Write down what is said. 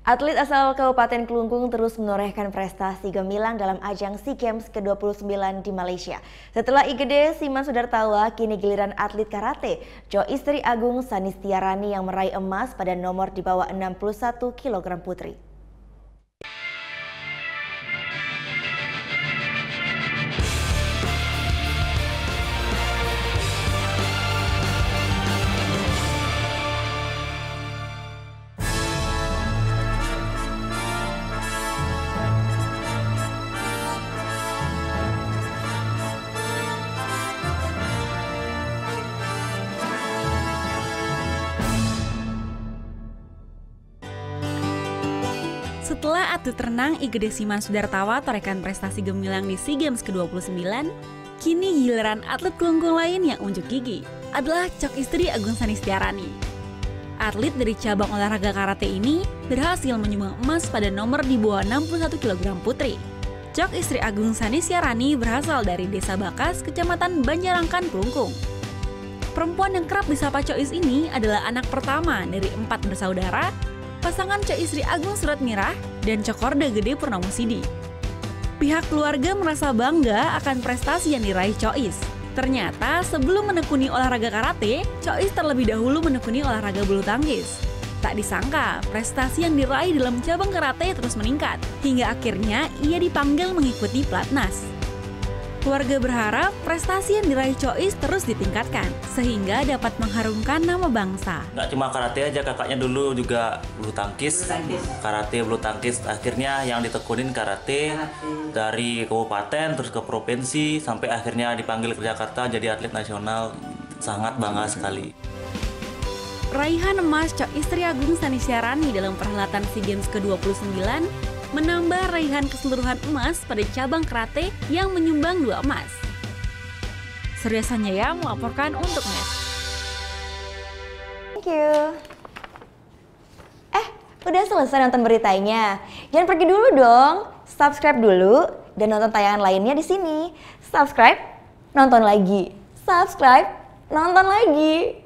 Atlet asal Kabupaten Kelungkung terus menorehkan prestasi gemilang dalam ajang SEA Games ke-29 di Malaysia. Setelah Igede Siman Sudartawa, kini giliran atlet karate Joyistri Agung Sanistiarani yang meraih emas pada nomor di bawah 61 kg putri. Setelah atlet renang Igede Siman Sudartawa torehkan prestasi gemilang di SEA Games ke-29, kini giliran atlet kelungkung lain yang unjuk gigi adalah Joyistri Agung Sanistiarani. Atlet dari cabang olahraga karate ini berhasil menyumbang emas pada nomor di bawah 61 kg putri. Joyistri Agung Sanistiarani berasal dari Desa Bakas, Kecamatan Banjarangkan, Kelungkung. Perempuan yang kerap disapa Joyis ini adalah anak pertama dari 4 bersaudara, pasangan Joyistri Agung Suratmirah dan Cokorda Gede Purnomosidi. Pihak keluarga merasa bangga akan prestasi yang diraih Joyis. Ternyata sebelum menekuni olahraga karate, Joyis terlebih dahulu menekuni olahraga bulu tangkis. Tak disangka, prestasi yang diraih dalam cabang karate terus meningkat, hingga akhirnya ia dipanggil mengikuti Platnas. Keluarga berharap prestasi yang diraih Joyis terus ditingkatkan, sehingga dapat mengharumkan nama bangsa. Nggak cuma karate aja, kakaknya dulu juga bulu tangkis. Karate, bulu tangkis. Akhirnya yang ditekunin karate dari kabupaten terus ke provinsi, sampai akhirnya dipanggil ke Jakarta jadi atlet nasional. Sangat bangga sekali. Raihan emas Joyistri Agung Sanistiarani dalam perhelatan SEA Games ke-29 menambah raihan keseluruhan emas pada cabang karate yang menyumbang 2 emas. Surya Sanjaya melaporkan untuk NET. Thank you. Udah selesai nonton beritanya? Jangan pergi dulu dong. Subscribe dulu dan nonton tayangan lainnya di sini. Subscribe, nonton lagi. Subscribe, nonton lagi.